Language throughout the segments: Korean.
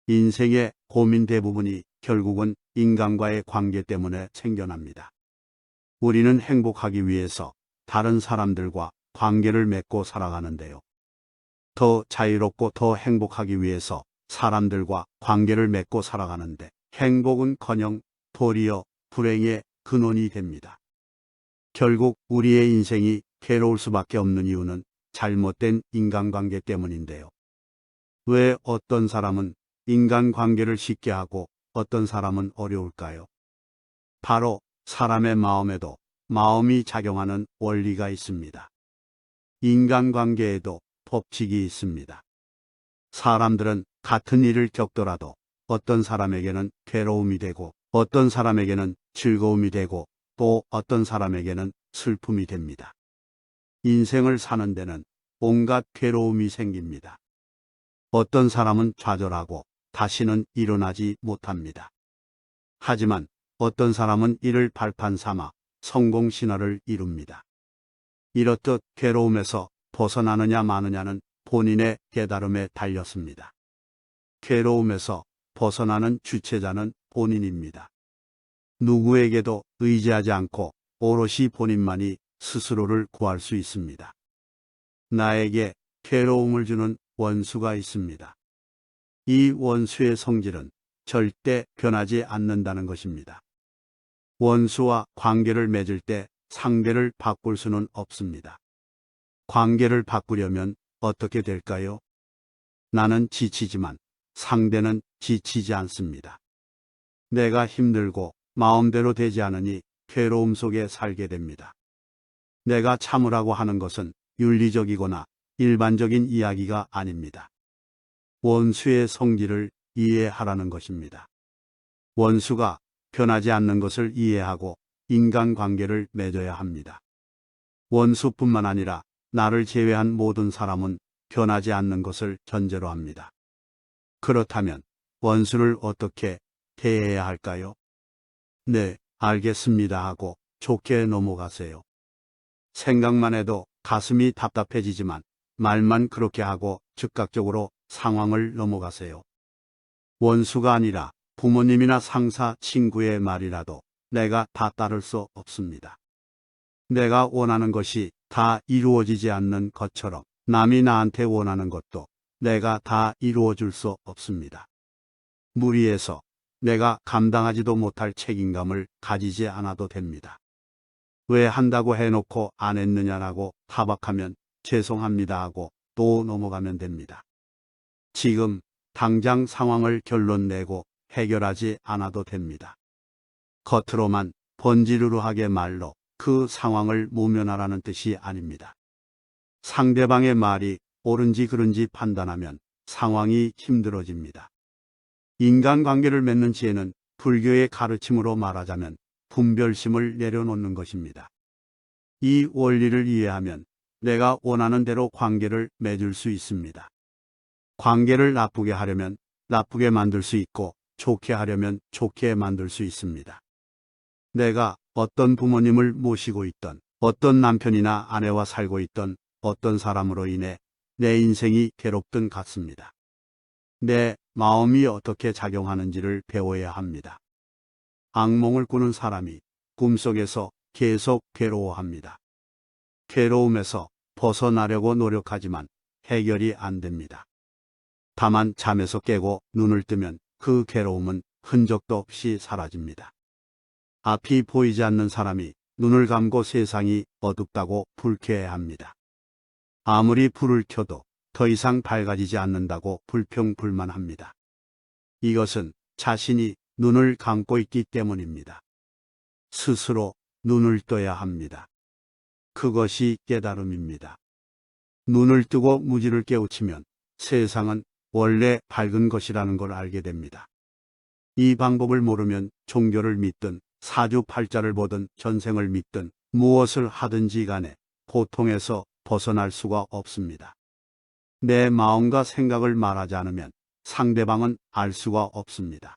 인생의 고민 대부분이 결국은 인간과의 관계 때문에 생겨납니다. 우리는 행복하기 위해서 다른 사람들과 관계를 맺고 살아가는데요. 더 자유롭고 더 행복하기 위해서 사람들과 관계를 맺고 살아가는데 행복은커녕 도리어 불행의 근원이 됩니다. 결국 우리의 인생이 괴로울 수밖에 없는 이유는 잘못된 인간관계 때문인데요. 왜 어떤 사람은 인간관계를 쉽게 하고 어떤 사람은 어려울까요? 바로 사람의 마음에도 마음이 작용하는 원리가 있습니다. 인간관계에도 법칙이 있습니다. 사람들은 같은 일을 겪더라도 어떤 사람에게는 괴로움이 되고 어떤 사람에게는 즐거움이 되고 또 어떤 사람에게는 슬픔이 됩니다. 인생을 사는 데는 온갖 괴로움이 생깁니다. 어떤 사람은 좌절하고 다시는 일어나지 못합니다. 하지만 어떤 사람은 이를 발판 삼아 성공 신화를 이룹니다. 이렇듯 괴로움에서 벗어나느냐 마느냐는 본인의 깨달음에 달렸습니다. 괴로움에서 벗어나는 주체자는 본인입니다. 누구에게도 의지하지 않고 오롯이 본인만이 스스로를 구할 수 있습니다. 나에게 괴로움을 주는 원수가 있습니다. 이 원수의 성질은 절대 변하지 않는다는 것입니다. 원수와 관계를 맺을 때 상대를 바꿀 수는 없습니다. 관계를 바꾸려면 어떻게 될까요? 나는 지치지만 상대는 지치지 않습니다. 내가 힘들고 마음대로 되지 않으니 괴로움 속에 살게 됩니다. 내가 참으라고 하는 것은 윤리적이거나 일반적인 이야기가 아닙니다. 원수의 성질을 이해하라는 것입니다. 원수가 변하지 않는 것을 이해하고 인간관계를 맺어야 합니다. 원수뿐만 아니라 나를 제외한 모든 사람은 변하지 않는 것을 전제로 합니다. 그렇다면 원수를 어떻게 대해야 할까요? 네, 알겠습니다 하고 좋게 넘어가세요. 생각만 해도 가슴이 답답해지지만 말만 그렇게 하고 즉각적으로 상황을 넘어가세요. 원수가 아니라 부모님이나 상사, 친구의 말이라도 내가 다 따를 수 없습니다. 내가 원하는 것이 다 이루어지지 않는 것처럼 남이 나한테 원하는 것도 내가 다 이루어줄 수 없습니다. 무리해서 내가 감당하지도 못할 책임감을 가지지 않아도 됩니다. 왜 한다고 해놓고 안 했느냐라고 타박하면 죄송합니다 하고 또 넘어가면 됩니다. 지금 당장 상황을 결론 내고 해결하지 않아도 됩니다. 겉으로만 번지르르하게 말로 그 상황을 모면하라는 뜻이 아닙니다. 상대방의 말이 옳은지 그른지 판단하면 상황이 힘들어집니다. 인간관계를 맺는 지혜는 불교의 가르침으로 말하자면 분별심을 내려놓는 것입니다. 이 원리를 이해하면 내가 원하는 대로 관계를 맺을 수 있습니다. 관계를 나쁘게 하려면 나쁘게 만들 수 있고 좋게 하려면 좋게 만들 수 있습니다. 내가 어떤 부모님을 모시고 있던 어떤 남편이나 아내와 살고 있던 어떤 사람으로 인해 내 인생이 괴롭든 같습니다. 내 마음이 어떻게 작용하는지를 배워야 합니다. 악몽을 꾸는 사람이 꿈속에서 계속 괴로워합니다. 괴로움에서 벗어나려고 노력하지만 해결이 안 됩니다. 다만 잠에서 깨고 눈을 뜨면 그 괴로움은 흔적도 없이 사라집니다. 앞이 보이지 않는 사람이 눈을 감고 세상이 어둡다고 불쾌해합니다. 아무리 불을 켜도 더 이상 밝아지지 않는다고 불평불만합니다. 이것은 자신이 눈을 감고 있기 때문입니다. 스스로 눈을 떠야 합니다. 그것이 깨달음입니다. 눈을 뜨고 무지를 깨우치면 세상은 원래 밝은 것이라는 걸 알게 됩니다. 이 방법을 모르면 종교를 믿든 사주팔자를 보든 전생을 믿든 무엇을 하든지 간에 고통에서 벗어날 수가 없습니다. 내 마음과 생각을 말하지 않으면 상대방은 알 수가 없습니다.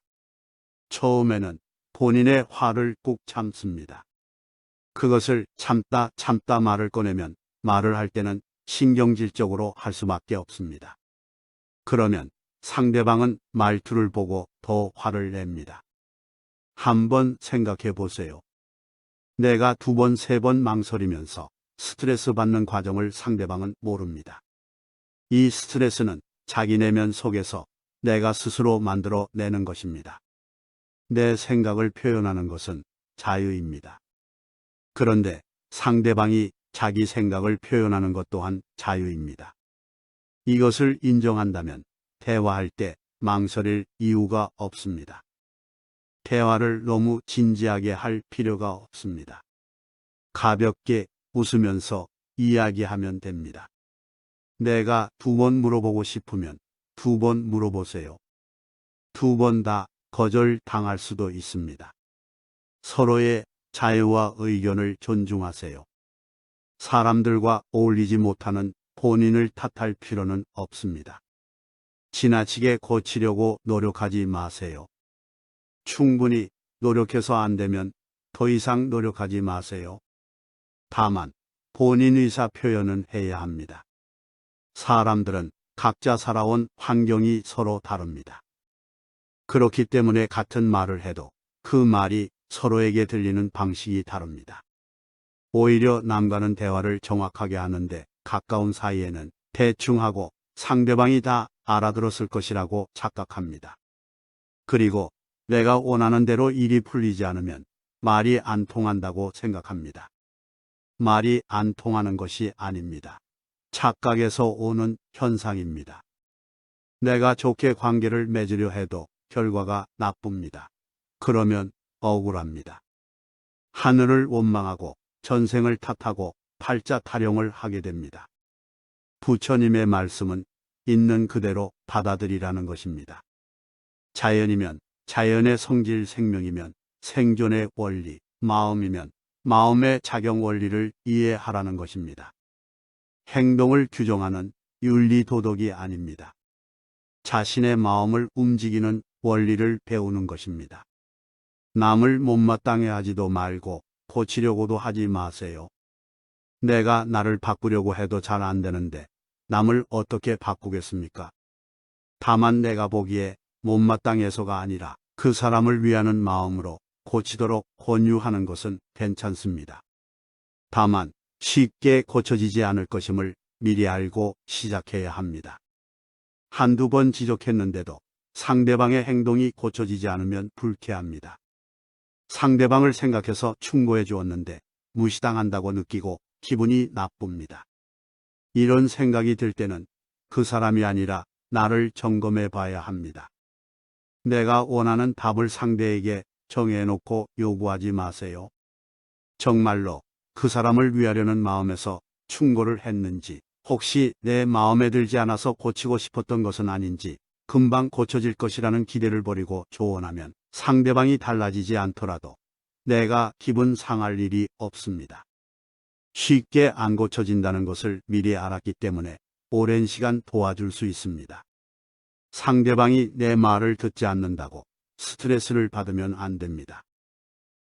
처음에는 본인의 화를 꾹 참습니다. 그것을 참다 말을 꺼내면 말을 할 때는 신경질적으로 할 수밖에 없습니다. 그러면 상대방은 말투를 보고 더 화를 냅니다. 한번 생각해 보세요. 내가 2번, 3번 망설이면서 스트레스 받는 과정을 상대방은 모릅니다. 이 스트레스는 자기 내면 속에서 내가 스스로 만들어 내는 것입니다. 내 생각을 표현하는 것은 자유입니다. 그런데 상대방이 자기 생각을 표현하는 것 또한 자유입니다. 이것을 인정한다면 대화할 때 망설일 이유가 없습니다. 대화를 너무 진지하게 할 필요가 없습니다. 가볍게 웃으면서 이야기하면 됩니다. 내가 2번 물어보고 싶으면 2번 물어보세요. 2번 다 거절당할 수도 있습니다. 서로의 자유와 의견을 존중하세요. 사람들과 어울리지 못하는 본인을 탓할 필요는 없습니다. 지나치게 고치려고 노력하지 마세요. 충분히 노력해서 안 되면 더 이상 노력하지 마세요. 다만 본인 의사 표현은 해야 합니다. 사람들은 각자 살아온 환경이 서로 다릅니다. 그렇기 때문에 같은 말을 해도 그 말이 서로에게 들리는 방식이 다릅니다. 오히려 남과는 대화를 정확하게 하는데 가까운 사이에는 대충 하고 상대방이 다 알아들었을 것이라고 착각합니다. 그리고 내가 원하는 대로 일이 풀리지 않으면 말이 안 통한다고 생각합니다. 말이 안 통하는 것이 아닙니다. 착각에서 오는 현상입니다. 내가 좋게 관계를 맺으려 해도 결과가 나쁩니다. 그러면 억울합니다. 하늘을 원망하고 전생을 탓하고 팔자 타령을 하게 됩니다. 부처님의 말씀은 있는 그대로 받아들이라는 것입니다. 자연이면 자연의 성질, 생명이면 생존의 원리, 마음이면 마음의 작용 원리를 이해하라는 것입니다. 행동을 규정하는 윤리 도덕이 아닙니다. 자신의 마음을 움직이는 원리를 배우는 것입니다. 남을 못마땅해 하지도 말고 고치려고도 하지 마세요. 내가 나를 바꾸려고 해도 잘 안 되는데 남을 어떻게 바꾸겠습니까? 다만 내가 보기에 못마땅해서가 아니라 그 사람을 위하는 마음으로 고치도록 권유하는 것은 괜찮습니다. 다만 쉽게 고쳐지지 않을 것임을 미리 알고 시작해야 합니다. 한두 번 지적했는데도 상대방의 행동이 고쳐지지 않으면 불쾌합니다. 상대방을 생각해서 충고해 주었는데 무시당한다고 느끼고 기분이 나쁩니다. 이런 생각이 들 때는 그 사람이 아니라 나를 점검해 봐야 합니다. 내가 원하는 답을 상대에게 정해놓고 요구하지 마세요. 정말로 그 사람을 위하려는 마음에서 충고를 했는지, 혹시 내 마음에 들지 않아서 고치고 싶었던 것은 아닌지, 금방 고쳐질 것이라는 기대를 버리고 조언하면 상대방이 달라지지 않더라도 내가 기분 상할 일이 없습니다. 쉽게 안 고쳐진다는 것을 미리 알았기 때문에 오랜 시간 도와줄 수 있습니다. 상대방이 내 말을 듣지 않는다고 스트레스를 받으면 안 됩니다.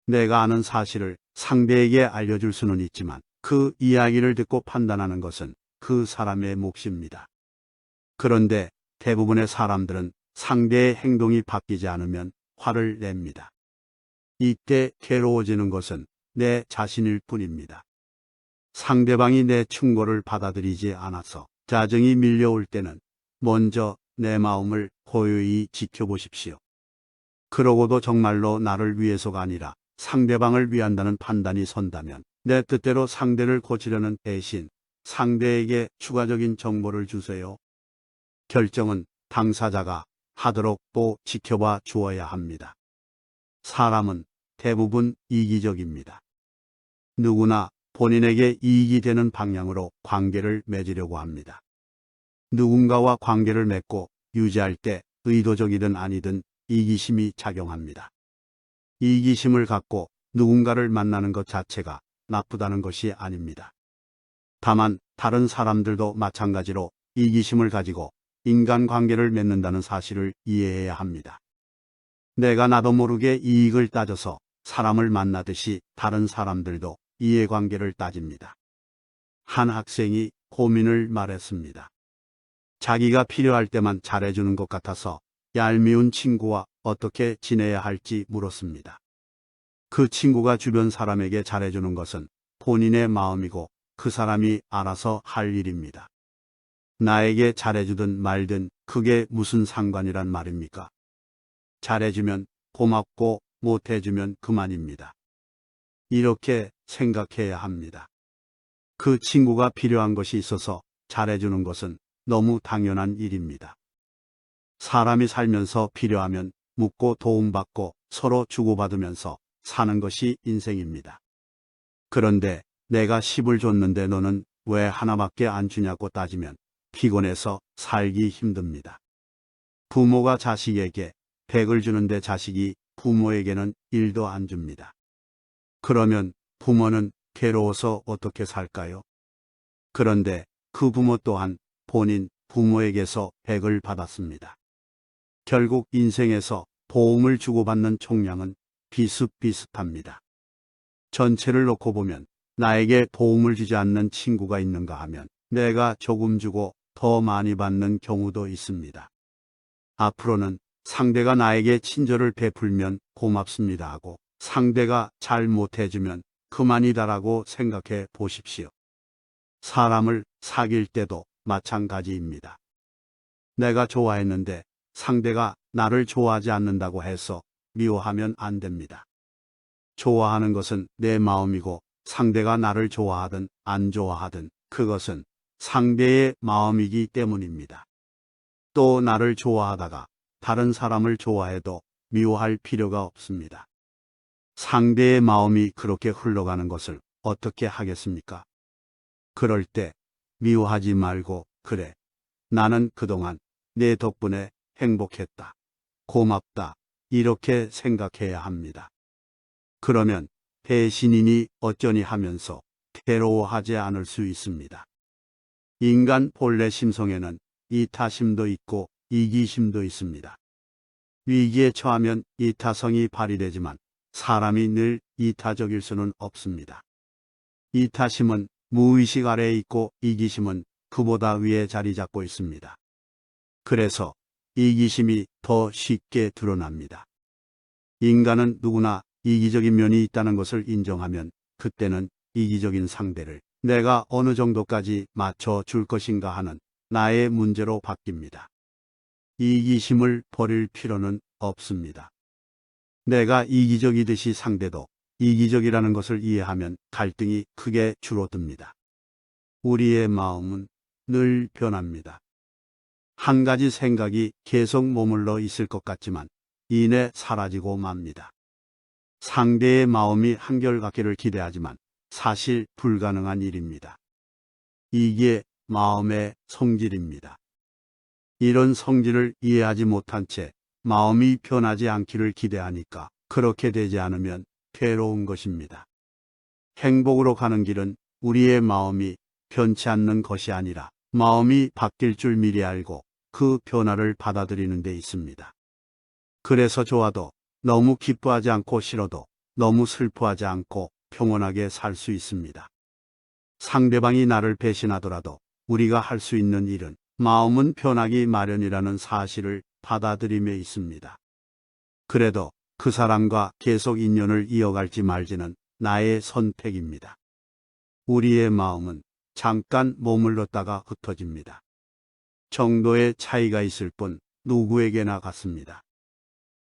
내가 아는 사실을 상대에게 알려줄 수는 있지만 그 이야기를 듣고 판단하는 것은 그 사람의 몫입니다. 그런데 대부분의 사람들은 상대의 행동이 바뀌지 않으면 화를 냅니다. 이때 괴로워지는 것은 내 자신일 뿐입니다. 상대방이 내 충고를 받아들이지 않아서 짜증이 밀려올 때는 먼저 내 마음을 고요히 지켜보십시오. 그러고도 정말로 나를 위해서가 아니라 상대방을 위한다는 판단이 선다면 내 뜻대로 상대를 고치려는 대신 상대에게 추가적인 정보를 주세요. 결정은 당사자가 하도록 또 지켜봐 주어야 합니다. 사람은 대부분 이기적입니다. 누구나 본인에게 이익이 되는 방향으로 관계를 맺으려고 합니다. 누군가와 관계를 맺고 유지할 때 의도적이든 아니든 이기심이 작용합니다. 이기심을 갖고 누군가를 만나는 것 자체가 나쁘다는 것이 아닙니다. 다만 다른 사람들도 마찬가지로 이기심을 가지고 인간관계를 맺는다는 사실을 이해해야 합니다. 내가 나도 모르게 이익을 따져서 사람을 만나듯이 다른 사람들도 이해관계를 따집니다. 한 학생이 고민을 말했습니다. 자기가 필요할 때만 잘해주는 것 같아서 얄미운 친구와 어떻게 지내야 할지 물었습니다. 그 친구가 주변 사람에게 잘해주는 것은 본인의 마음이고 그 사람이 알아서 할 일입니다. 나에게 잘해주든 말든 그게 무슨 상관이란 말입니까? 잘해주면 고맙고 못해주면 그만입니다. 이렇게 생각해야 합니다. 그 친구가 필요한 것이 있어서 잘해주는 것은 너무 당연한 일입니다. 사람이 살면서 필요하면 묻고 도움받고 서로 주고받으면서 사는 것이 인생입니다. 그런데 내가 10을 줬는데 너는 왜 하나밖에 안 주냐고 따지면 피곤해서 살기 힘듭니다. 부모가 자식에게 100을 주는데 자식이 부모에게는 1도 안 줍니다. 그러면 부모는 괴로워서 어떻게 살까요? 그런데 그 부모 또한 본인 부모에게서 100을 받았습니다. 결국 인생에서 도움을 주고받는 총량은 비슷비슷합니다. 전체를 놓고 보면 나에게 도움을 주지 않는 친구가 있는가 하면 내가 조금 주고 더 많이 받는 경우도 있습니다. 앞으로는 상대가 나에게 친절을 베풀면 고맙습니다 하고 상대가 잘 못해주면 그만이다라고 생각해 보십시오. 사람을 사귈 때도 마찬가지입니다. 내가 좋아했는데 상대가 나를 좋아하지 않는다고 해서 미워하면 안 됩니다. 좋아하는 것은 내 마음이고 상대가 나를 좋아하든 안 좋아하든 그것은 상대의 마음이기 때문입니다. 또 나를 좋아하다가 다른 사람을 좋아해도 미워할 필요가 없습니다. 상대의 마음이 그렇게 흘러가는 것을 어떻게 하겠습니까? 그럴 때 미워하지 말고 그래, 나는 그동안 내 덕분에 행복했다. 고맙다. 이렇게 생각해야 합니다. 그러면 배신이니 어쩌니 하면서 괴로워하지 않을 수 있습니다. 인간 본래 심성에는 이타심도 있고 이기심도 있습니다. 위기에 처하면 이타성이 발휘되지만 사람이 늘 이타적일 수는 없습니다. 이타심은 무의식 아래에 있고 이기심은 그보다 위에 자리 잡고 있습니다. 그래서 이기심이 더 쉽게 드러납니다. 인간은 누구나 이기적인 면이 있다는 것을 인정하면 그때는 이기적인 상대를 내가 어느 정도까지 맞춰줄 것인가 하는 나의 문제로 바뀝니다. 이기심을 버릴 필요는 없습니다. 내가 이기적이듯이 상대도 이기적이라는 것을 이해하면 갈등이 크게 줄어듭니다. 우리의 마음은 늘 변합니다. 한 가지 생각이 계속 머물러 있을 것 같지만 이내 사라지고 맙니다. 상대의 마음이 한결같기를 기대하지만 사실 불가능한 일입니다. 이게 마음의 성질입니다. 이런 성질을 이해하지 못한 채 마음이 변하지 않기를 기대하니까 그렇게 되지 않으면 괴로운 것입니다. 행복으로 가는 길은 우리의 마음이 변치 않는 것이 아니라 마음이 바뀔 줄 미리 알고 그 변화를 받아들이는 데 있습니다. 그래서 좋아도 너무 기뻐하지 않고 싫어도 너무 슬퍼하지 않고 평온하게 살 수 있습니다. 상대방이 나를 배신하더라도 우리가 할 수 있는 일은 마음은 변하기 마련이라는 사실을 받아들임에 있습니다. 그래도 그 사람과 계속 인연을 이어갈지 말지는 나의 선택입니다. 우리의 마음은 잠깐 머물렀다가 흩어집니다. 정도의 차이가 있을 뿐 누구에게나 같습니다.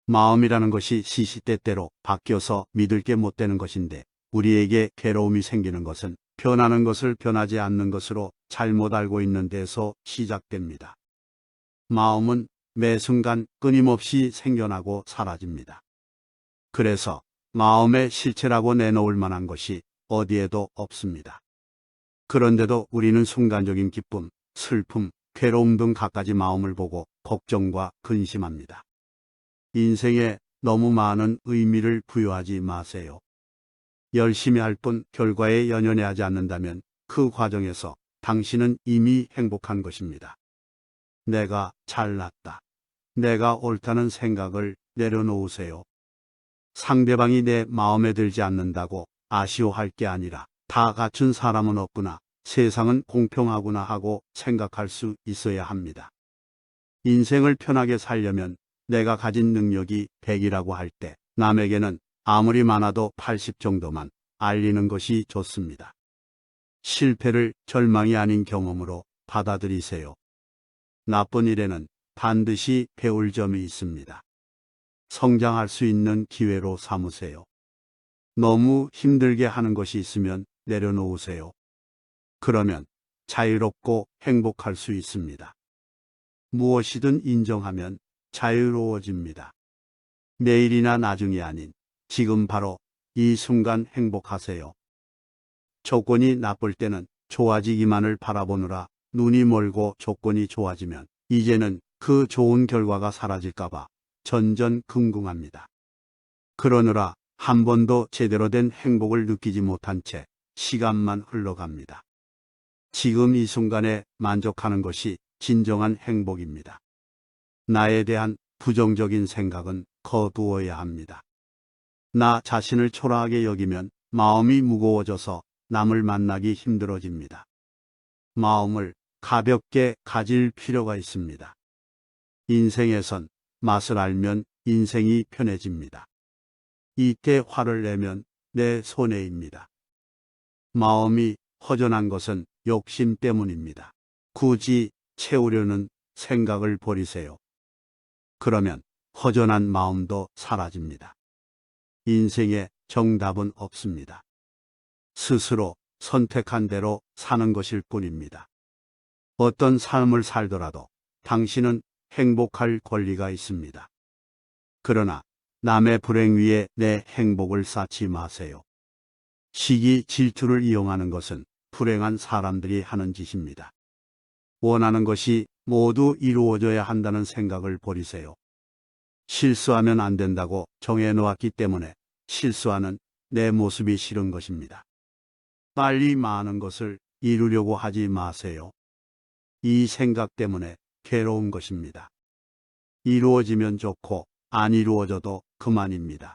마음이라는 것이 시시때때로 바뀌어서 믿을 게 못 되는 것인데 우리에게 괴로움이 생기는 것은 변하는 것을 변하지 않는 것으로 잘못 알고 있는 데서 시작됩니다. 마음은 매 순간 끊임없이 생겨나고 사라집니다. 그래서 마음의 실체라고 내놓을 만한 것이 어디에도 없습니다. 그런데도 우리는 순간적인 기쁨, 슬픔, 괴로움 등 갖가지 마음을 보고 걱정과 근심합니다. 인생에 너무 많은 의미를 부여하지 마세요. 열심히 할 뿐 결과에 연연해하지 않는다면 그 과정에서 당신은 이미 행복한 것입니다. 내가 잘났다. 내가 옳다는 생각을 내려놓으세요. 상대방이 내 마음에 들지 않는다고 아쉬워할 게 아니라 다 갖춘 사람은 없구나 세상은 공평하구나 하고 생각할 수 있어야 합니다. 인생을 편하게 살려면 내가 가진 능력이 100이라고 할 때 남에게는 아무리 많아도 80 정도만 알리는 것이 좋습니다. 실패를 절망이 아닌 경험으로 받아들이세요. 나쁜 일에는 반드시 배울 점이 있습니다. 성장할 수 있는 기회로 삼으세요. 너무 힘들게 하는 것이 있으면 내려놓으세요. 그러면 자유롭고 행복할 수 있습니다. 무엇이든 인정하면 자유로워집니다. 내일이나 나중이 아닌 지금 바로 이 순간 행복하세요. 조건이 나쁠 때는 좋아지기만을 바라보느라 눈이 멀고 조건이 좋아지면 이제는 그 좋은 결과가 사라질까봐 전전긍긍합니다. 그러느라 한 번도 제대로 된 행복을 느끼지 못한 채 시간만 흘러갑니다. 지금 이 순간에 만족하는 것이 진정한 행복입니다. 나에 대한 부정적인 생각은 거두어야 합니다. 나 자신을 초라하게 여기면 마음이 무거워져서 남을 만나기 힘들어집니다. 마음을 가볍게 가질 필요가 있습니다. 인생에선 맛을 알면 인생이 편해집니다. 이때 화를 내면 내 손해입니다. 마음이 허전한 것은 욕심 때문입니다. 굳이 채우려는 생각을 버리세요. 그러면 허전한 마음도 사라집니다. 인생에 정답은 없습니다. 스스로 선택한 대로 사는 것일 뿐입니다. 어떤 삶을 살더라도 당신은 행복할 권리가 있습니다. 그러나 남의 불행 위에 내 행복을 쌓지 마세요. 시기 질투를 이용하는 것은 불행한 사람들이 하는 짓입니다. 원하는 것이 모두 이루어져야 한다는 생각을 버리세요. 실수하면 안 된다고 정해놓았기 때문에 실수하는 내 모습이 싫은 것입니다. 빨리 많은 것을 이루려고 하지 마세요. 이 생각 때문에 괴로운 것입니다. 이루어지면 좋고 안 이루어져도 그만입니다.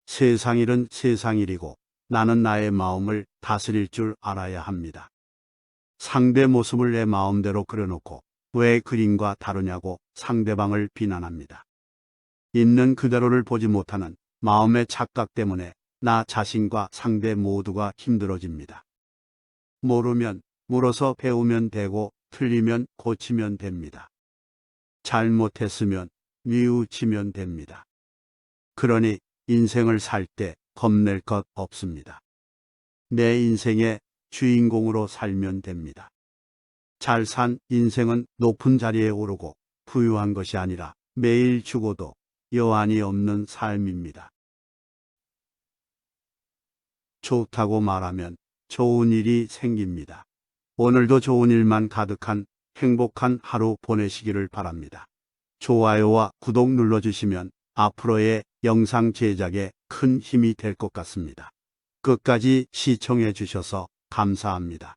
세상 일은 세상 일이고 나는 나의 마음을 다스릴 줄 알아야 합니다. 상대 모습을 내 마음대로 그려놓고 왜 그림과 다르냐고 상대방을 비난합니다. 있는 그대로를 보지 못하는 마음의 착각 때문에 나 자신과 상대 모두가 힘들어집니다. 모르면 물어서 배우면 되고 틀리면 고치면 됩니다. 잘못했으면 뉘우치면 됩니다. 그러니 인생을 살 때 겁낼 것 없습니다. 내 인생의 주인공으로 살면 됩니다. 잘 산 인생은 높은 자리에 오르고 부유한 것이 아니라 매일 죽어도 여한이 없는 삶입니다. 좋다고 말하면 좋은 일이 생깁니다. 오늘도 좋은 일만 가득한 행복한 하루 보내시기를 바랍니다. 좋아요와 구독 눌러주시면 앞으로의 영상 제작에 큰 힘이 될 것 같습니다. 끝까지 시청해 주셔서 감사합니다.